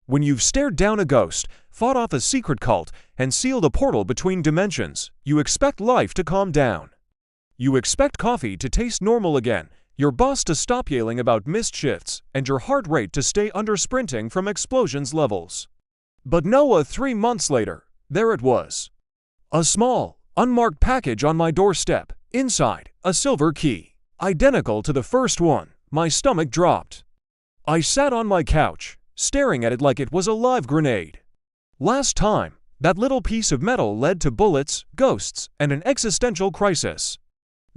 When you've stared down a ghost, fought off a secret cult, and sealed a portal between dimensions, you expect life to calm down. You expect coffee to taste normal again, your boss to stop yelling about missed shifts, and your heart rate to stay under sprinting from explosions levels. But no, 3 months later, there it was. A small, unmarked package on my doorstep, inside, a silver key. Identical to the first one. My stomach dropped. I sat on my couch, staring at it like it was a live grenade. Last time, that little piece of metal led to bullets, ghosts, and an existential crisis.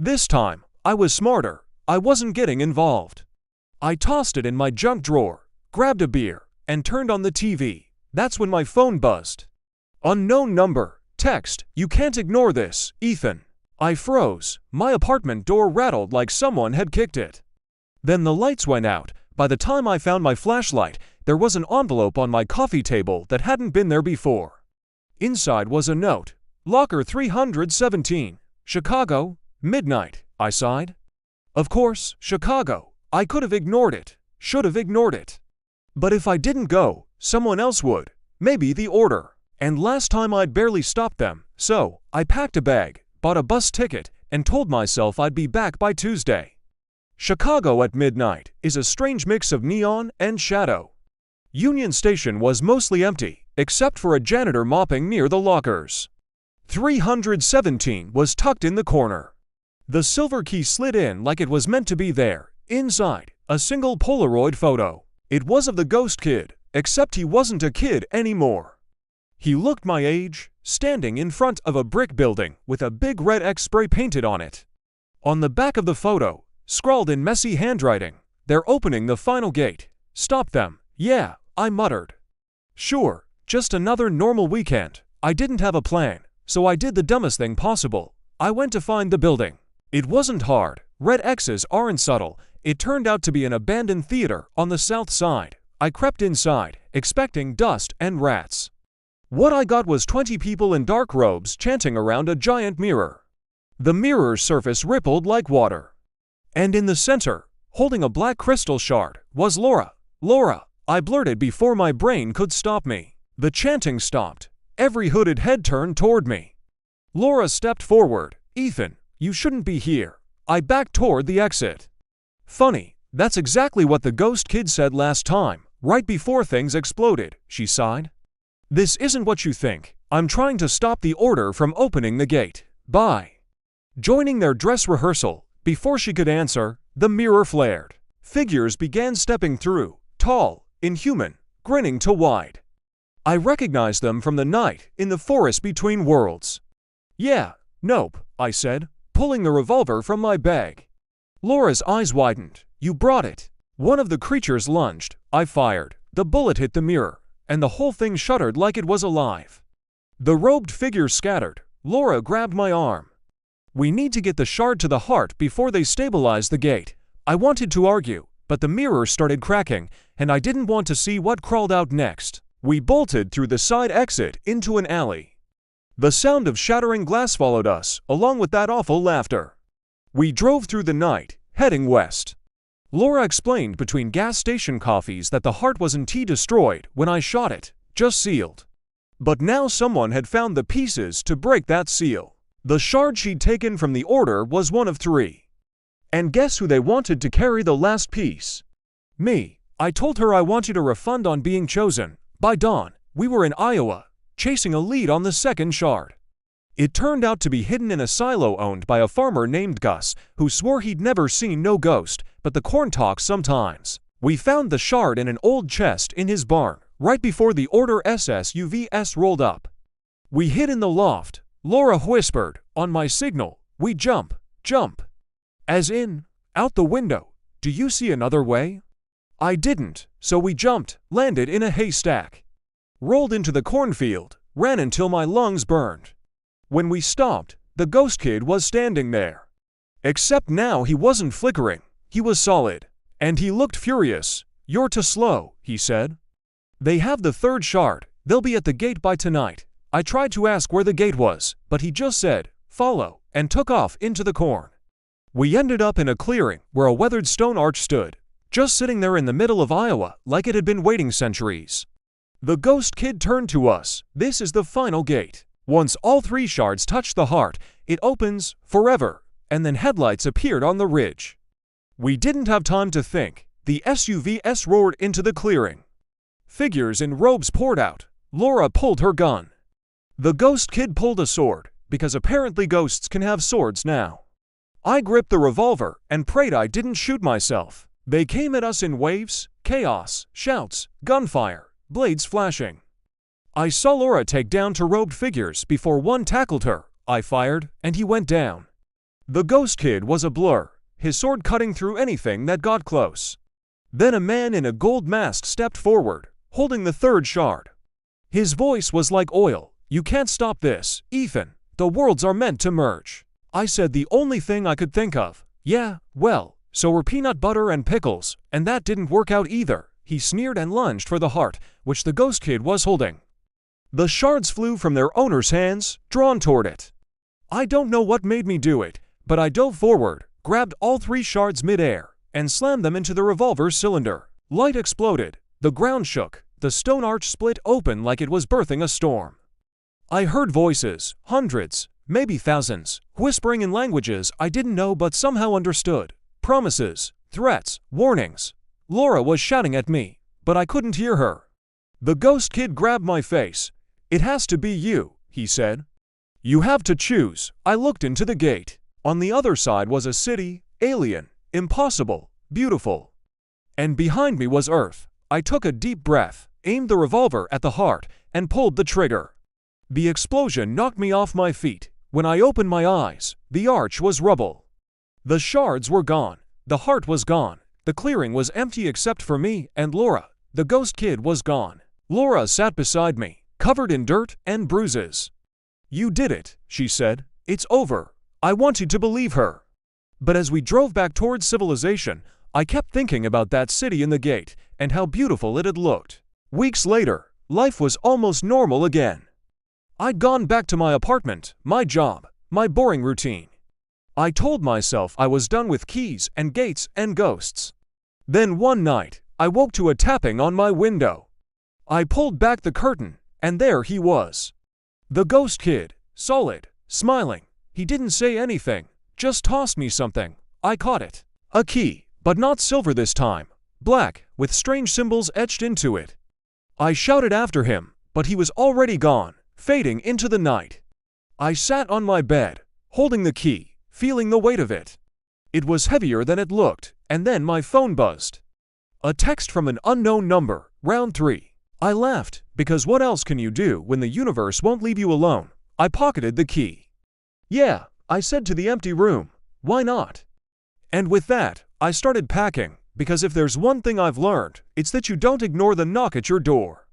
This time, I was smarter. I wasn't getting involved. I tossed it in my junk drawer, grabbed a beer, and turned on the TV. That's when my phone buzzed. Unknown number. Text, "You can't ignore this, Ethan." I froze. My apartment door rattled like someone had kicked it. Then the lights went out. By the time I found my flashlight, there was an envelope on my coffee table that hadn't been there before. Inside was a note. Locker 317, Chicago, midnight, I sighed. Of course, Chicago. I could have ignored it. Should have ignored it. But if I didn't go, someone else would. Maybe the order. And last time I'd barely stopped them, so I packed a bag, bought a bus ticket, and told myself I'd be back by Tuesday. Chicago at midnight is a strange mix of neon and shadow. Union Station was mostly empty, except for a janitor mopping near the lockers. 317 was tucked in the corner. The silver key slid in like it was meant to be there. Inside, a single Polaroid photo. It was of the ghost kid, except he wasn't a kid anymore. He looked my age, standing in front of a brick building with a big red X spray painted on it. On the back of the photo, scrawled in messy handwriting, "They're opening the final gate. Stop them." Yeah, I muttered. Sure, just another normal weekend. I didn't have a plan, so I did the dumbest thing possible. I went to find the building. It wasn't hard. Red X's aren't subtle. It turned out to be an abandoned theater on the south side. I crept inside, expecting dust and rats. What I got was 20 people in dark robes chanting around a giant mirror. The mirror's surface rippled like water. And in the center, holding a black crystal shard, was Laura. "Laura," I blurted before my brain could stop me. The chanting stopped. Every hooded head turned toward me. Laura stepped forward. "Ethan, you shouldn't be here." I backed toward the exit. "Funny, that's exactly what the ghost kid said last time, right before things exploded," she sighed. "This isn't what you think. I'm trying to stop the order from opening the gate. Bye." Joining their dress rehearsal, before she could answer, the mirror flared. Figures began stepping through, tall, inhuman, grinning to wide. I recognized them from the night in the forest between worlds. "Yeah, nope," I said, pulling the revolver from my bag. Laura's eyes widened. "You brought it." One of the creatures lunged. I fired. The bullet hit the mirror, and the whole thing shuddered like it was alive. The robed figures scattered. Laura grabbed my arm. "We need to get the shard to the heart before they stabilize the gate." I wanted to argue, but the mirror started cracking, and I didn't want to see what crawled out next. We bolted through the side exit into an alley. The sound of shattering glass followed us, along with that awful laughter. We drove through the night, heading west. Laura explained between gas station coffees that the heart wasn't destroyed when I shot it, just sealed. But now someone had found the pieces to break that seal. The shard she'd taken from the order was one of 3. And guess who they wanted to carry the last piece? Me. I told her I wanted a refund on being chosen. By dawn, we were in Iowa, chasing a lead on the second shard. It turned out to be hidden in a silo owned by a farmer named Gus, who swore he'd never seen no ghost, but the corn talks sometimes. We found the shard in an old chest in his barn, right before the order SSUVS rolled up. We hid in the loft. Laura whispered, "On my signal, we jump, jump." As in, out the window. Do you see another way? I didn't, so we jumped, landed in a haystack. Rolled into the cornfield, ran until my lungs burned. When we stopped, the ghost kid was standing there. Except now he wasn't flickering, he was solid. And he looked furious. "You're too slow," he said. "They have the third shard, they'll be at the gate by tonight." I tried to ask where the gate was, but he just said, "Follow," and took off into the corn. We ended up in a clearing where a weathered stone arch stood, just sitting there in the middle of Iowa like it had been waiting centuries. The ghost kid turned to us. This is the final gate. Once all 3 shards touch the heart, it opens forever, and then headlights appeared on the ridge. We didn't have time to think. The SUVs roared into the clearing. Figures in robes poured out. Laura pulled her gun. The ghost kid pulled a sword, because apparently ghosts can have swords now. I gripped the revolver and prayed I didn't shoot myself. They came at us in waves, chaos, shouts, gunfire, blades flashing. I saw Laura take down 2 robed figures before one tackled her. I fired, and he went down. The ghost kid was a blur, his sword cutting through anything that got close. Then a man in a gold mask stepped forward, holding the 3rd shard. His voice was like oil. "You can't stop this, Ethan. The worlds are meant to merge." I said the only thing I could think of. "Yeah, well, so were peanut butter and pickles, and that didn't work out either." He sneered and lunged for the heart, which the ghost kid was holding. The shards flew from their owner's hands, drawn toward it. I don't know what made me do it, but I dove forward, grabbed all 3 shards mid-air, and slammed them into the revolver's cylinder. Light exploded, the ground shook, the stone arch split open like it was birthing a storm. I heard voices, hundreds, maybe thousands, whispering in languages I didn't know but somehow understood. Promises, threats, warnings. Laura was shouting at me, but I couldn't hear her. The ghost kid grabbed my face. "It has to be you," he said. "You have to choose." I looked into the gate. On the other side was a city, alien, impossible, beautiful. And behind me was Earth. I took a deep breath, aimed the revolver at the heart, and pulled the trigger. The explosion knocked me off my feet. When I opened my eyes, the arch was rubble. The shards were gone. The heart was gone. The clearing was empty except for me and Laura. The ghost kid was gone. Laura sat beside me, covered in dirt and bruises. "You did it," she said. "It's over." I wanted to believe her. But as we drove back towards civilization, I kept thinking about that city in the gate and how beautiful it had looked. Weeks later, life was almost normal again. I'd gone back to my apartment, my job, my boring routine. I told myself I was done with keys and gates and ghosts. Then one night, I woke to a tapping on my window. I pulled back the curtain, and there he was. The ghost kid, solid, smiling. He didn't say anything, just tossed me something. I caught it. A key, but not silver this time. Black, with strange symbols etched into it. I shouted after him, but he was already gone, fading into the night. I sat on my bed, holding the key, feeling the weight of it. It was heavier than it looked, and then my phone buzzed. A text from an unknown number, round 3. I laughed, because what else can you do when the universe won't leave you alone? I pocketed the key. "Yeah," I said to the empty room. "Why not?" And with that, I started packing, because if there's one thing I've learned, it's that you don't ignore the knock at your door.